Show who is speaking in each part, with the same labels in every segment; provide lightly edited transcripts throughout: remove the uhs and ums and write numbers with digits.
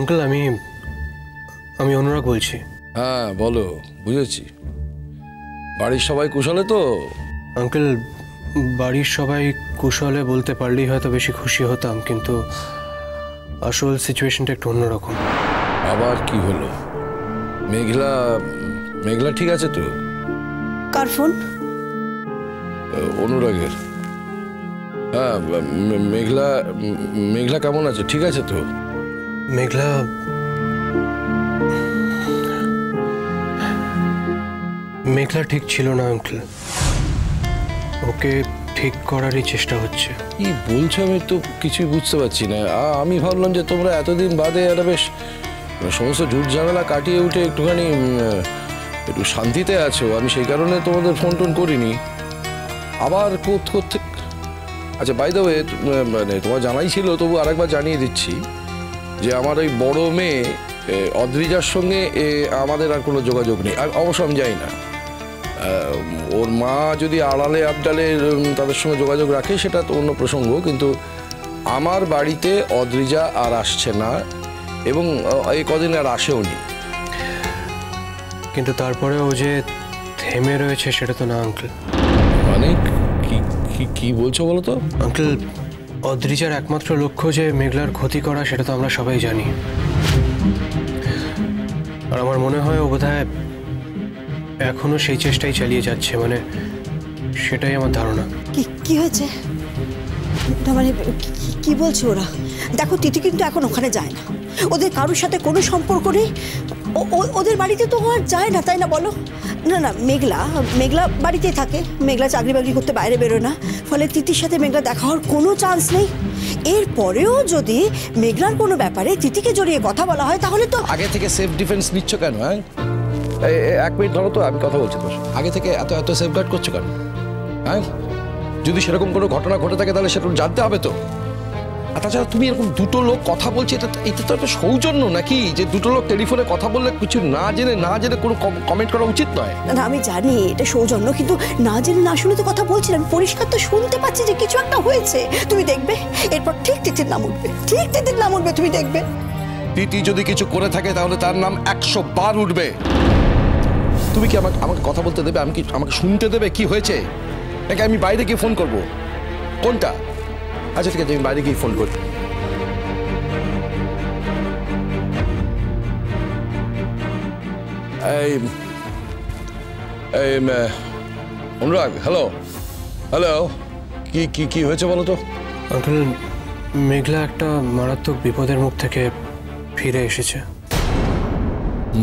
Speaker 1: Uncle আমি আমি অনুরাগ বলছি।
Speaker 2: হ্যাঁ বলো, বুঝেছি। বাড়ির সবাই কুশলে তো?
Speaker 1: আঙ্কেল বাড়ির সবাই কুশলে বলতে পারলেই হয়তো বেশি খুশি হতাম, কিন্তু আসল সিচুয়েশনটা একটু অন্যরকম।
Speaker 2: আবার কি হলো? মেঘলা মেঘলা ঠিক আছে তো?
Speaker 3: কার ফোন?
Speaker 2: অনুরাগের। হ্যাঁ, মেঘলা মেঘলা কেমন আছে? ঠিক আছে তো?
Speaker 1: মেঘলা মেঘলা ঠিক ছিল না আঙ্কেল, ওকে ঠিক করারই চেষ্টা হচ্ছে।
Speaker 2: কি বলছো আমি তো কিছুই বুঝতে পারছি না। আমি ভাবলাম যে তোমরা এতদিন বাদে একটা বেশ সমস্ত ঝুট ঝামেলা কাটিয়ে উঠে একটুখানি একটু শান্তিতে আছো। আমি সেই কারণে তোমাদের ফোন টোন করিনি। আবার করতে আচ্ছা, বাই দ্য ওয়ে, মানে তোমার জানাই ছিল, তবু আরেকবার জানিয়ে দিচ্ছি যে আমার ওই বড় মেয়ে অদ্রিজার সঙ্গে আমাদের আর কোনো যোগাযোগ নেই। অবশ্য আমি যাই না, ওর মা যদি আড়ালে আবডালে তাদের সঙ্গে যোগাযোগ রাখে সেটা তো অন্য প্রসঙ্গ, কিন্তু আমার বাড়িতে অদ্রিজা আর আসছে না এবং এই কদিন আর আসেও নি।
Speaker 1: কিন্তু তারপরে ও যে থেমে রয়েছে সেটা তো না আঙ্কেল।
Speaker 2: মানে কি বলছো বলো তো?
Speaker 1: আঙ্কেল অদ্রিজার একমাত্র লক্ষ্য যে মেঘলার ক্ষতি করা সেটা তো আমরা সবাই জানি, আর আমার মনে হয় ও বোধহয় এখনো সেই চেষ্টাই চালিয়ে যাচ্ছে, মানে সেটাই আমার ধারণা।
Speaker 3: কি হয়েছে? না মানে কি বলছে ওরা? দেখো তিথি কিন্তু এখন ওখানে যায় না, ওদের কারোর সাথে কোনো সম্পর্ক নেই। ওদের বাড়িতে তো আর যায় না, তাই না বলো? না না, মেঘলা বাড়িতেই থাকে। মেঘলা চাকরি বাকরি করতে বাইরে বেরোয় না, ফলে তিথির সাথে মেঘলা দেখা হওয়ার কোনো চান্স নেই। এরপরেও যদি মেঘলার কোনো ব্যাপারে তিথিকে জড়িয়ে কথা বলা হয় তাহলে তো
Speaker 2: আগে থেকে সেফ ডিফেন্স নিচ্ছ কেন? হ্যাঁ, এক মিনিট ধরো তো, আমি কথা বলছি তোর। আগে থেকে এত সেফগার্ড করছো কেন? হ্যাঁ, যদি সেরকম কোনো ঘটনা ঘটে থাকে তাহলে সেটা জানতে হবে তো। আর তাছাড়া তুমি এরকম দুটো লোক কথা বলছে, এটা তো একটা সৌজন্য নাকি? যে দুটো লোক টেলিফোনে কথা বললে কিছু না জেনে কোনো কমেন্ট করা উচিত নয়।
Speaker 3: না আমি জানি এটা সৌজন্য, কিন্তু না জেনে না শুনে তো কথা বলছিলাম, পরিষ্কার তো শুনতে পাচ্ছি যে কিছু একটা হয়েছে। তুমি দেখবে এরপর ঠিক তিথির নাম উঠবে, তুমি দেখবে।
Speaker 2: তিথি যদি কিছু করে থাকে তাহলে তার নাম 100 বার উঠবে। তুমি কি আমাকে কথা বলতে দেবে? আমাকে শুনতে দেবে কি হয়েছে? নাকি আমি বাইরে গিয়ে ফোন করব? কোনটা? আচ্ছা ঠিক আছে, আমি বাইরে গিয়ে ফোন করি। অনুরাগ, হ্যালো কি হয়েছে বলো তো?
Speaker 1: আঙ্কেল মেঘলা একটা মারাত্মক বিপদের মুখ থেকে ফিরে এসেছে।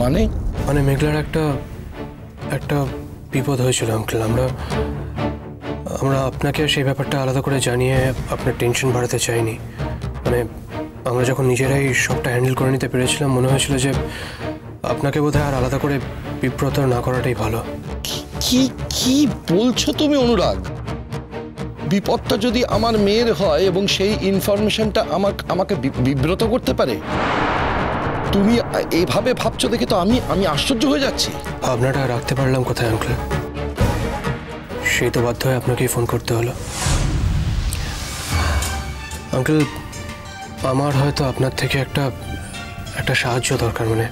Speaker 2: মানে
Speaker 1: মেঘলার একটা বিপদ হয়েছিল আঙ্কেল। আমরা আপনাকে সেই ব্যাপারটা আলাদা করে জানিয়ে আপনার টেনশন বাড়াতে চাইনি। মানে আমরা যখন নিজেরাই সবটা হ্যান্ডেল করে নিতে পেরেছিলাম, মনে হয়েছিল যে আপনাকে বোধহয় আর আলাদা করে বিব্রত না করাটাই ভালো।
Speaker 2: কি বলছো তুমি অনুরাগ? বিপদটা যদি আমার মেয়ের হয় এবং সেই ইনফরমেশনটা আমাকে বিব্রত করতে পারে, তুমি এইভাবে ভাবছো দেখে তো আমি আশ্চর্য হয়ে যাচ্ছি।
Speaker 1: ভাবনাটা রাখতে পারলাম কোথায় আঙ্কেল? সেই তো বাধ্য হয়ে আপনাকেই ফোন করতে হলো। আঙ্কেল আমার হয়তো আপনার থেকে একটা সাহায্য দরকার। মানে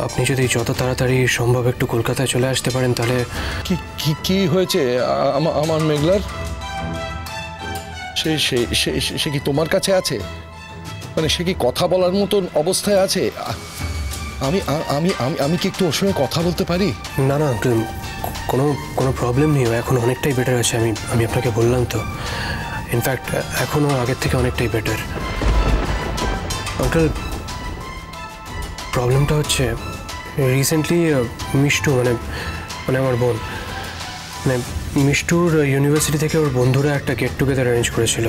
Speaker 1: আপনি যদি যত তাড়াতাড়ি সম্ভব একটু কলকাতায় চলে আসতে পারেন তাহলে।
Speaker 2: কি হয়েছে আমার মেঘলার? সে কি তোমার কাছে আছে? মানে সে কি কথা বলার মতন অবস্থায় আছে? আমি কি একটু ওর সঙ্গে কথা বলতে পারি?
Speaker 1: না আঙ্কেল, কোনো প্রবলেম নেই, এখন অনেকটাই বেটার আছে। আমি আপনাকে বললাম তো, ইনফ্যাক্ট এখনও আগের থেকে অনেকটাই বেটার। আঙ্কেল প্রবলেমটা হচ্ছে রিসেন্টলি মিষ্টু মানে আমার বোন, মানে মিষ্টুর ইউনিভার্সিটি থেকে ওর বন্ধুরা একটা গেট টুগেদার অ্যারেঞ্জ করেছিল,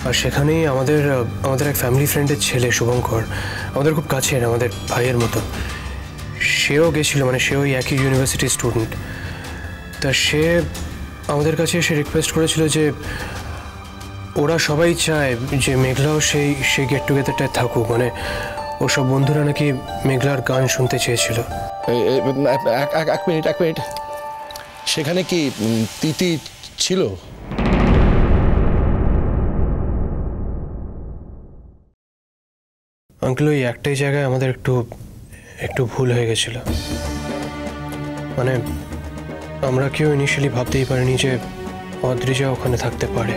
Speaker 1: আর সেখানেই আমাদের এক ফ্যামিলি ফ্রেন্ডের ছেলে শুভঙ্কর, আমাদের খুব কাছের, আমাদের ভাইয়ের মতো, সেও গেছিলো। মানে সেও একই ইউনিভার্সিটির স্টুডেন্ট। তা সে আমাদের কাছে এসে রিকোয়েস্ট করেছিল যে ওরা সবাই চায় যে মেঘলাও সেই গেট টুগেদারটায় থাকুক। মানে ওসব বন্ধুরা নাকি মেঘলার গান শুনতে চেয়েছিল।
Speaker 2: এক মিনিট, সেখানে কি তিথি ছিল?
Speaker 1: আঙ্কেল ওই একটাই জায়গায় আমাদের একটু একটু ভুল হয়ে গেছিল। মানে আমরা কেউ ইনিশিয়ালি ভাবতেই পারিনি যে অদ্রিজা ওখানে থাকতে পারে।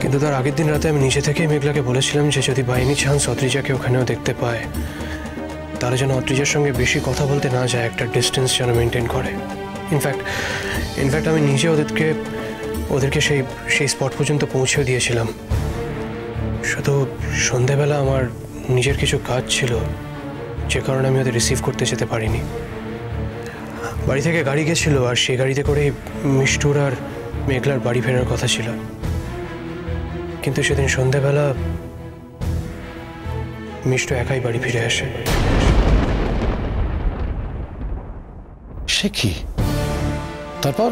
Speaker 1: কিন্তু তার আগের দিন রাতে আমি নিজে থেকেই মেঘলাকে বলেছিলাম যে যদি বাই এনি চান্স অদ্রিজাকে ওখানেও দেখতে পায় তারা যেন অদ্রিজার সঙ্গে বেশি কথা বলতে না যায়, একটা ডিস্টেন্স যেন মেনটেন করে। ইনফ্যাক্ট আমি নিজে ওদেরকে সেই স্পট পর্যন্ত পৌঁছেও দিয়েছিলাম। শুধু সন্ধেবেলা আমার নিজের কিছু কাজ ছিল যে কারণে আমি ওদের রিসিভ করতে যেতে পারিনি। বাড়ি থেকে গাড়ি গেছিল আর সেই গাড়িতে করে মিষ্টুর আর মেঘলার বাড়ি ফেরার কথা ছিল, কিন্তু সেদিন সন্ধেবেলা মিষ্টু একাই বাড়ি ফিরে আসে।
Speaker 2: সে কি? তারপর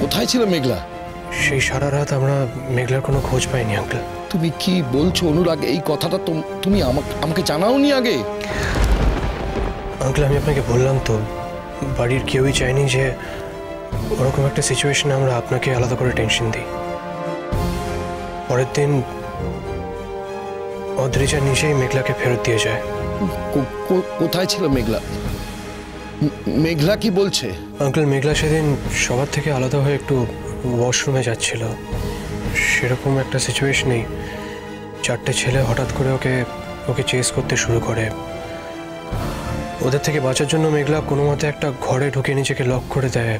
Speaker 2: কোথায় ছিল মেঘলা?
Speaker 1: সেই সারা রাত আমরা মেঘলার কোনো খোঁজ পাইনি আঙ্কেল।
Speaker 2: তুমি কি বলছো অনুরাগ? এই কথাটা তুমি আমাকে জানাওনি আগে?
Speaker 1: আঙ্কেল আমি আপনাকে বললাম তো, বাড়ির কেউই চায়নি যে ওরকম একটা সিচুয়েশনে আমরা আপনাকে আলাদা করে টেনশন দিই। পরের দিন অদ্রিজা নিজেই মেঘলাকে ফেরত দিয়ে যায়।
Speaker 2: কোথায় ছিল মেঘলা? মেঘলা কি বলছে?
Speaker 1: আঙ্কেল মেঘলা সেদিন সবার থেকে আলাদা হয়ে একটু ওয়াশরুমে যাচ্ছিল, সেরকম একটা সিচুয়েশনেই চারটে ছেলে হঠাৎ করে ওকে চেস করতে শুরু করে। ওদের থেকে বাঁচার জন্য মেঘলা কোনো মতে একটা ঘরে ঢুকে নিজেকে লক করে দেয়।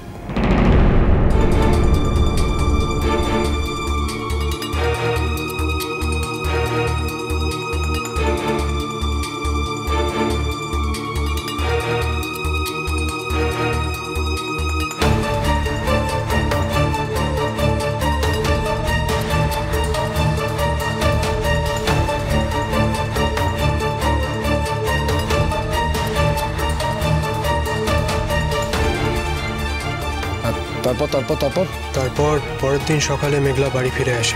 Speaker 1: তারপর পরের দিন সকালে মেঘলা বাড়ি ফিরে আসে,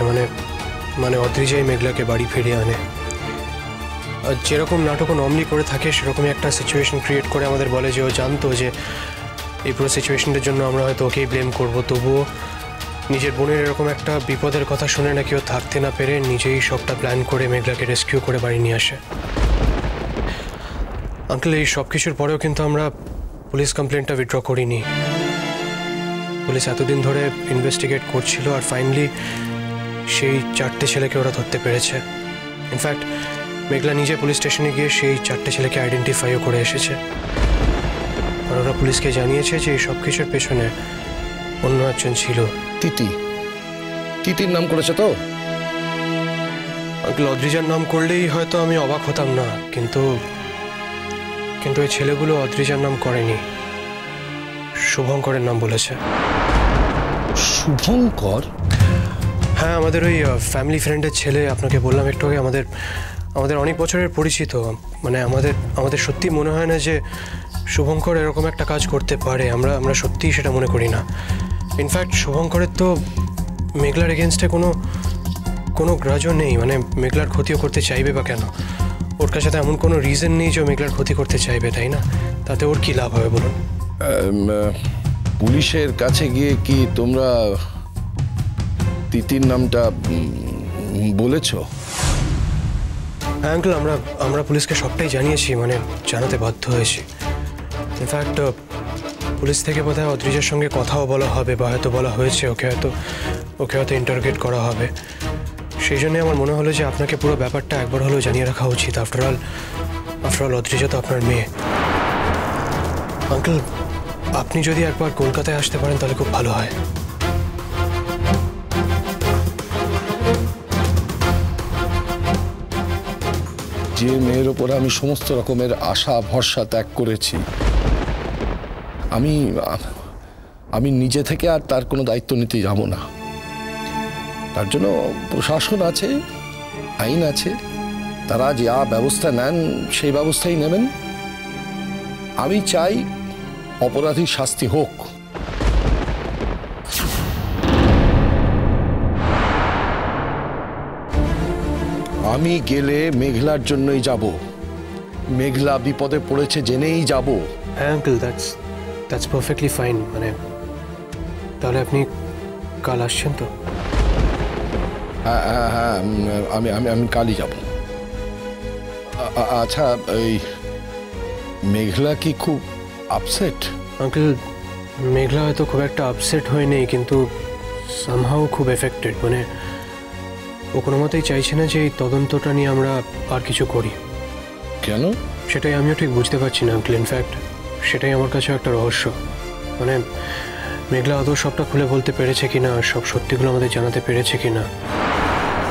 Speaker 1: মানে অদ্রিজাই মেঘলাকে বাড়ি ফিরিয়ে আনে। আর যেরকম নাটক নর্মালি করে থাকে সেরকমই একটা সিচুয়েশন ক্রিয়েট করে আমাদের বলে যে ও জানতো যে এই পুরো সিচুয়েশনটার জন্য আমরা হয়তো ওকেই ব্লেম করবো, তবুও নিজের বোনের এরকম একটা বিপদের কথা শুনে নাকি ও থাকতে না পেরে নিজেই সবটা প্ল্যান করে মেঘলাকে রেস্কিউ করে বাড়ি নিয়ে আসে। আঙ্কেল এই সব কিছুর পরেও কিন্তু আমরা পুলিশ কমপ্লেনটা উইথড্র করিনি। পুলিশ এতদিন ধরে ইনভেস্টিগেট করছিল আর ফাইনালি সেই চারটে ছেলেকে ওরা ধরতে পেরেছে। ইনফ্যাক্ট মেঘলা নিজে পুলিশ স্টেশনে গিয়ে সেই চারটে ছেলেকে আইডেন্টিফাইও করে এসেছে। আর ওরা পুলিশকে জানিয়েছে যে এই সব কিছুর পেছনে অন্য একজন ছিল।
Speaker 2: তিতির নাম করেছে তো?
Speaker 1: আঙ্কেল অদ্রিজার নাম করলেই হয়তো আমি অবাক হতাম না, কিন্তু ওই ছেলেগুলো অদ্রিজার নাম করেনি, শুভঙ্করের নাম বলেছে।
Speaker 2: শুভঙ্কর?
Speaker 1: হ্যাঁ, আমাদের ওই ফ্যামিলি ফ্রেন্ডের ছেলে, আপনাকে বললাম একটু আগে, আমাদের অনেক বছরের পরিচিত। মানে আমাদের সত্যি মনে হয় না যে শুভঙ্কর এরকম একটা কাজ করতে পারে। আমরা সত্যিই সেটা মনে করি না। ইনফ্যাক্ট শুভঙ্করের তো মেঘলার এগেনস্টে কোনো গ্রাজও নেই, মানে মেঘলার ক্ষতিও করতে চাইবে বা কেন? ওর কাছে তো এমন কোনো রিজন নেই যে মেঘলার ক্ষতি করতে চাইবে, তাই না? তাতে ওর কি লাভ হবে বলুন?
Speaker 2: পুলিশের কাছে গিয়ে কি তোমরা তিতির নামটা বলেছ?
Speaker 1: হ্যাঁ আঙ্কেল, আমরা পুলিশকে সবটাই জানিয়েছি, মানে জানাতে বাধ্য হয়েছি। ইনফ্যাক্ট পুলিশ থেকে বোধহয় অদ্রিজার সঙ্গে কথাও বলা হবে, বা হয়তো বলা হয়েছে ওকে হয়তো ইন্টারোগেট করা হবে। সেই জন্যই আমার মনে হলো যে আপনাকে পুরো ব্যাপারটা একবার হলেও জানিয়ে রাখা উচিত। আফটার অল অদ্রিজা তো আপনার মেয়ে। আঙ্কেল আপনি যদি একবার কলকাতায় আসতে পারেন তাহলে খুব ভালো হয়।
Speaker 2: যে মেয়ের ওপর আমি সমস্ত রকমের আশা ভরসা ত্যাগ করেছি, আমি নিজে থেকে আর তার কোনো দায়িত্ব নিতে যাব না। তার জন্য প্রশাসন আছে, আইন আছে, তারা যা ব্যবস্থা নেন সেই ব্যবস্থাই নেবেন। আমি চাই অপরাধীর শাস্তি হোক। আমি গেলে মেঘলার জন্যই যাব। মেঘলা বিপদে পড়েছে জেনেই যাব।
Speaker 1: হ্যাঁ আঙ্কেল, দ্যাটস পারফেক্টলি ফাইন। মানে তাহলে আপনি কাল আসছেন তো?
Speaker 2: হ্যাঁ হ্যাঁ হ্যাঁ, আমি আমি আমি কালই যাব। আচ্ছা, এই মেঘলা কি খুব আপসেট?
Speaker 1: আঙ্কেল, মেঘলা হয়তো খুব একটা আপসেট হয়নি, কিন্তু সামহাও খুব এফেক্টেড। মানে ও কোনো মতেই চাইছে না যে এই তদন্তটা নিয়ে আমরা আর কিছু করি।
Speaker 2: কেন?
Speaker 1: সেটাই আমিও ঠিক বুঝতে পারছি না আঙ্কেল। ইনফ্যাক্ট সেটাই আমার কাছে একটা রহস্য। মানে মেঘলা আদৌ সবটা খুলে বলতে পেরেছে কিনা, সব সত্যিগুলো আমাদের জানাতে পেরেছে কিনা,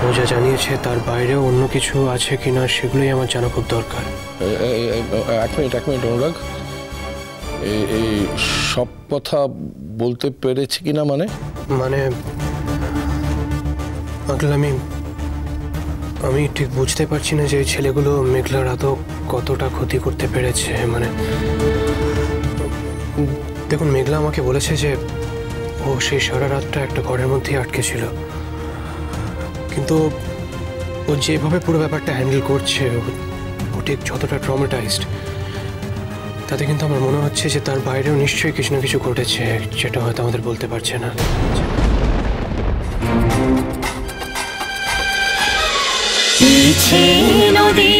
Speaker 1: ও যা জানিয়েছে তার বাইরেও অন্য কিছু আছে কিনা, সেগুলোই আমার জানা খুব দরকার।
Speaker 2: এক মিনিট অনুরাগ, এই সব কথা বলতে পেরেছি কিনা মানে?
Speaker 1: মানে আঙ্কেল, আমি ঠিক বুঝতে পারছি না যে এই ছেলেগুলো মেঘলার আদৌ কতটা ক্ষতি করতে পেরেছে। মানে দেখুন, মেঘলা আমাকে বলেছে যে ও সেই সারা রাতটা একটা ঘরের মধ্যেই আটকে ছিল, কিন্তু ও যেভাবে পুরো ব্যাপারটা হ্যান্ডেল করছে, ও ঠিক যতটা ট্রমাটাইজড, তাতে কিন্তু আমার মনে হচ্ছে যে তার বাইরেও নিশ্চয়ই কিছু না কিছু ঘটেছে, যেটা হয়তো আমাদের বলতে পারছে না।
Speaker 4: নদী